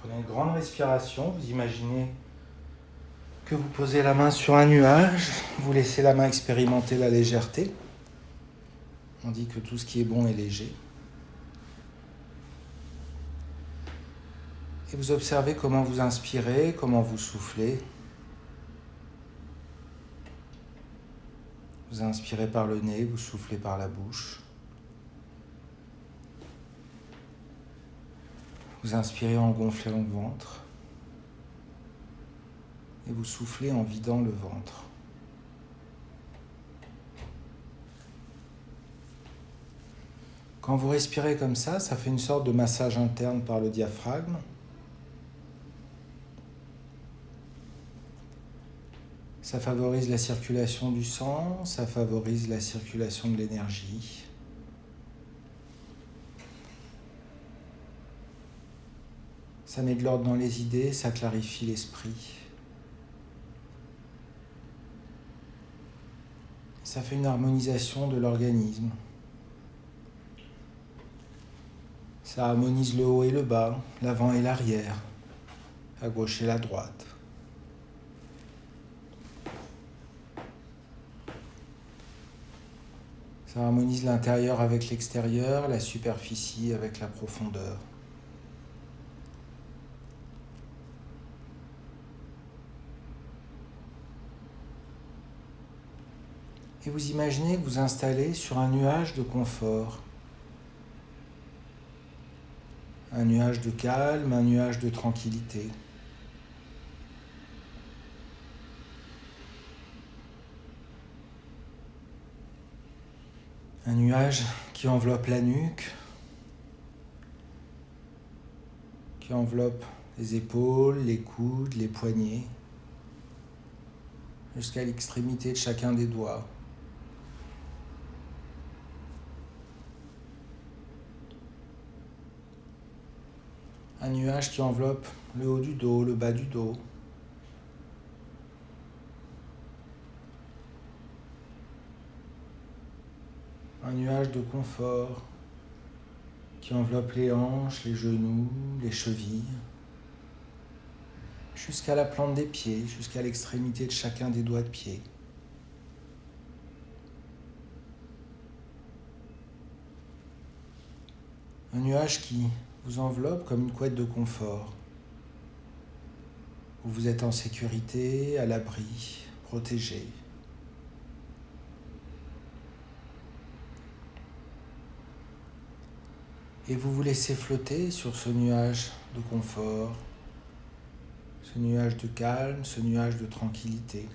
Prenez une grande respiration, vous imaginez que vous posez la main sur un nuage, vous laissez la main expérimenter la légèreté. On dit que tout ce qui est bon est léger. Et vous observez comment vous inspirez, comment vous soufflez. Vous inspirez par le nez, vous soufflez par la bouche. Vous inspirez en gonflant le ventre. Et vous soufflez en vidant le ventre. Quand vous respirez comme ça fait une sorte de massage interne par le diaphragme. Ça favorise la circulation du sang, ça favorise la circulation de l'énergie. Ça met de l'ordre dans les idées, ça clarifie l'esprit. Ça fait une harmonisation de l'organisme. Ça harmonise le haut et le bas, l'avant et l'arrière, la gauche et la droite. Ça harmonise l'intérieur avec l'extérieur, la superficie avec la profondeur. Et vous imaginez que vous installez sur un nuage de confort. Un nuage de calme, un nuage de tranquillité. Un nuage qui enveloppe la nuque, qui enveloppe les épaules, les coudes, les poignets, jusqu'à l'extrémité de chacun des doigts. Un nuage qui enveloppe le haut du dos, le bas du dos. Un nuage de confort qui enveloppe les hanches, les genoux, les chevilles, jusqu'à la plante des pieds, jusqu'à l'extrémité de chacun des doigts de pied. Un nuage qui vous enveloppe comme une couette de confort, où vous êtes en sécurité, à l'abri, protégé. Et vous vous laissez flotter sur ce nuage de confort, ce nuage de calme, ce nuage de tranquillité.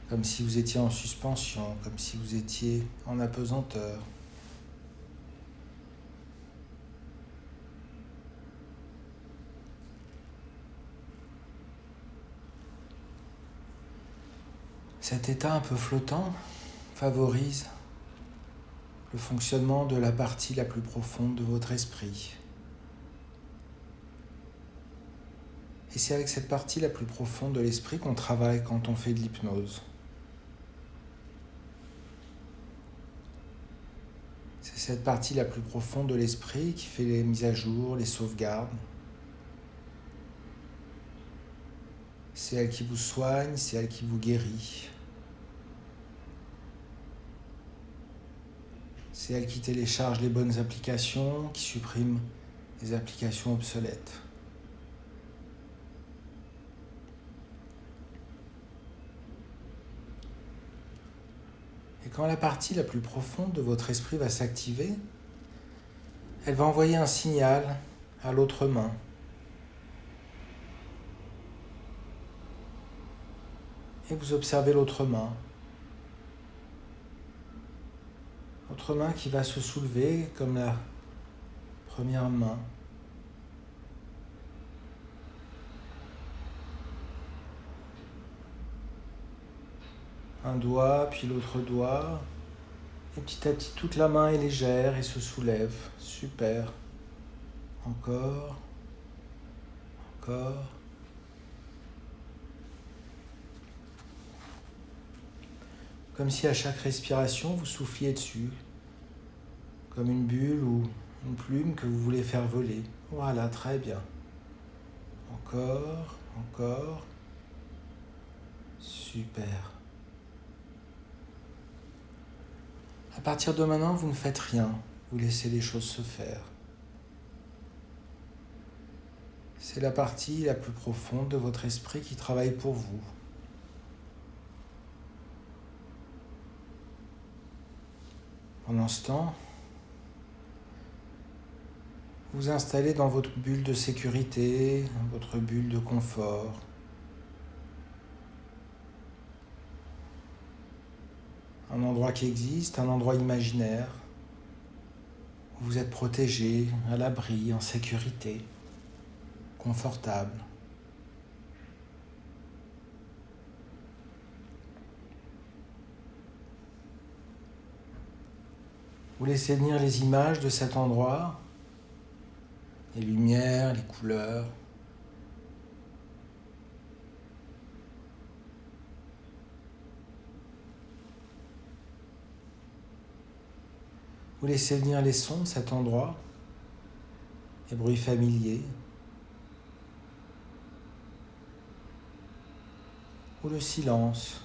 Comme si vous étiez en suspension, comme si vous étiez en apesanteur. Cet état un peu flottant favorise le fonctionnement de la partie la plus profonde de votre esprit. Et c'est avec cette partie la plus profonde de l'esprit qu'on travaille quand on fait de l'hypnose. C'est cette partie la plus profonde de l'esprit qui fait les mises à jour, les sauvegardes. C'est elle qui vous soigne, c'est elle qui vous guérit. C'est elle qui télécharge les bonnes applications, qui supprime les applications obsolètes. Et quand la partie la plus profonde de votre esprit va s'activer, elle va envoyer un signal à l'autre main. Et vous observez l'autre main. L'autre main qui va se soulever comme la première main. Un doigt, puis l'autre doigt. Et petit à petit, toute la main est légère et se soulève. Super. Encore. Encore. Comme si à chaque respiration, vous souffliez dessus, comme une bulle ou une plume que vous voulez faire voler. Voilà, très bien. Encore, encore. Super. À partir de maintenant, vous ne faites rien. Vous laissez les choses se faire. C'est la partie la plus profonde de votre esprit qui travaille pour vous. Pendant ce temps, vous installez dans votre bulle de sécurité, votre bulle de confort. Un endroit qui existe, un endroit imaginaire, où vous êtes protégé, à l'abri, en sécurité, confortable. Vous laissez venir les images de cet endroit, les lumières, les couleurs. Vous laissez venir les sons de cet endroit, les bruits familiers, ou le silence,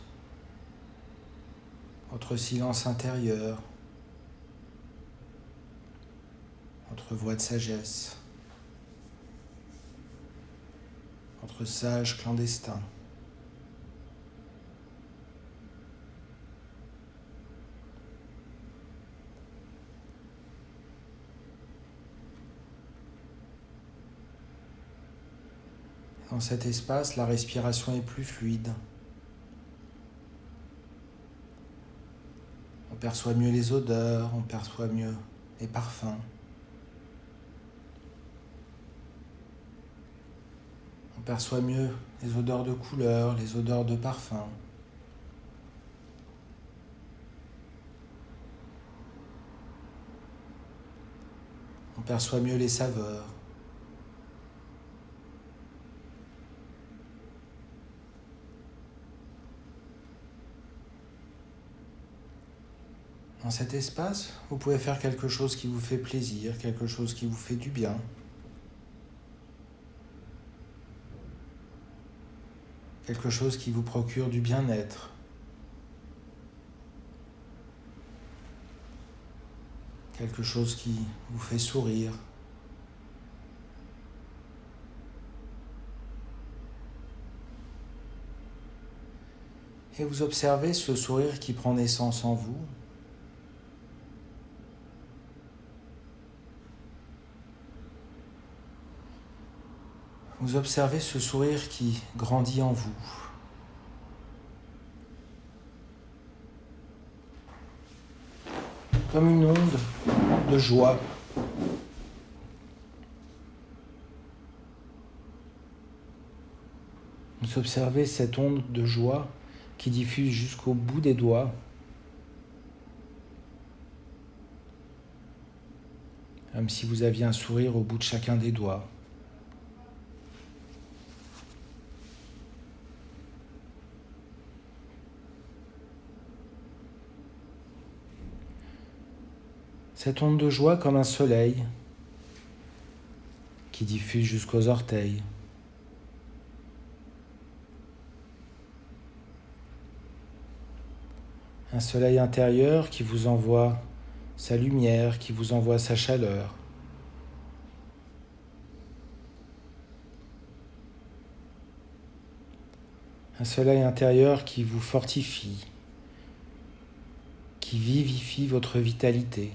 votre silence intérieur, votre voix de sagesse, votre sage clandestin. Dans cet espace, la respiration est plus fluide. On perçoit mieux les odeurs, on perçoit mieux les parfums. On perçoit mieux les odeurs de couleurs, les odeurs de parfums. On perçoit mieux les saveurs. Dans cet espace, vous pouvez faire quelque chose qui vous fait plaisir, quelque chose qui vous fait du bien. Quelque chose qui vous procure du bien-être. Quelque chose qui vous fait sourire. Et vous observez ce sourire qui prend naissance en vous. Vous observez ce sourire qui grandit en vous. Comme une onde de joie. Vous observez cette onde de joie qui diffuse jusqu'au bout des doigts. Comme si vous aviez un sourire au bout de chacun des doigts. Cette onde de joie comme un soleil qui diffuse jusqu'aux orteils. Un soleil intérieur qui vous envoie sa lumière, qui vous envoie sa chaleur. Un soleil intérieur qui vous fortifie, qui vivifie votre vitalité.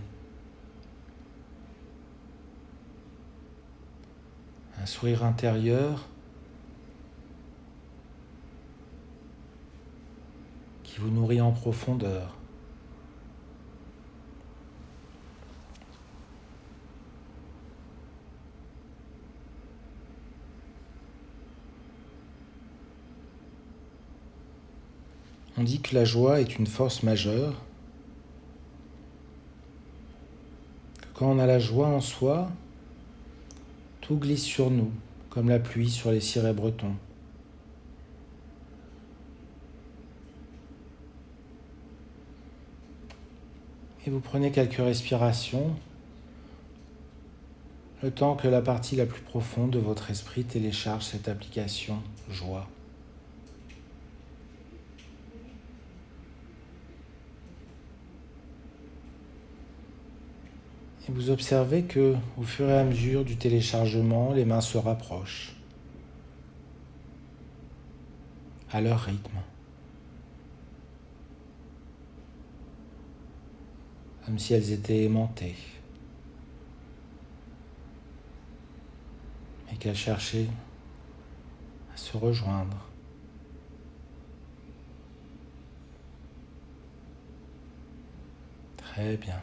Un sourire intérieur qui vous nourrit en profondeur. On dit que la joie est une force majeure, que quand on a la joie en soi, tout glisse sur nous, comme la pluie sur les cirés bretons. Et vous prenez quelques respirations, le temps que la partie la plus profonde de votre esprit télécharge cette application joie. Et vous observez que, au fur et à mesure du téléchargement, les mains se rapprochent à leur rythme, comme si elles étaient aimantées et qu'elles cherchaient à se rejoindre. Très bien.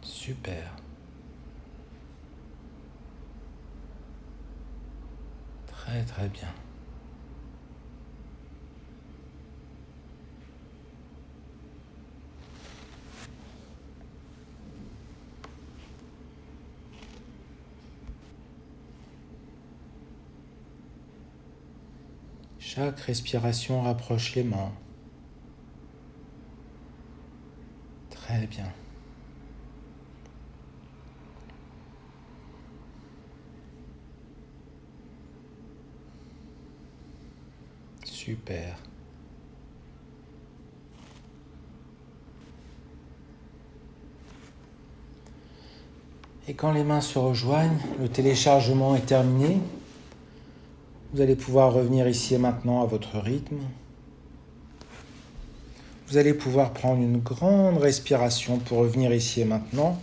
Super. Très très bien. Chaque respiration rapproche les mains. Très bien. Super. Et quand les mains se rejoignent, le téléchargement est terminé. Vous allez pouvoir revenir ici et maintenant à votre rythme. Vous allez pouvoir prendre une grande respiration pour revenir ici et maintenant.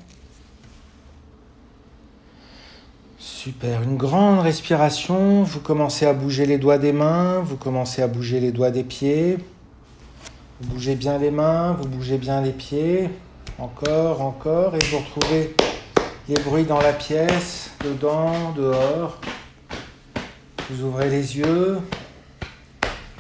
Super, une grande respiration. Vous commencez à bouger les doigts des mains, vous commencez à bouger les doigts des pieds. Vous bougez bien les mains, vous bougez bien les pieds. Encore, encore. Et vous retrouvez les bruits dans la pièce, dedans, dehors. Vous ouvrez les yeux.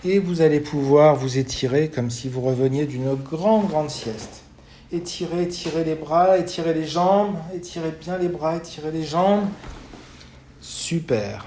Et vous allez pouvoir vous étirer comme si vous reveniez d'une grande sieste. Étirez, étirez les bras, étirez les jambes, étirez bien les bras, étirez les jambes. Super.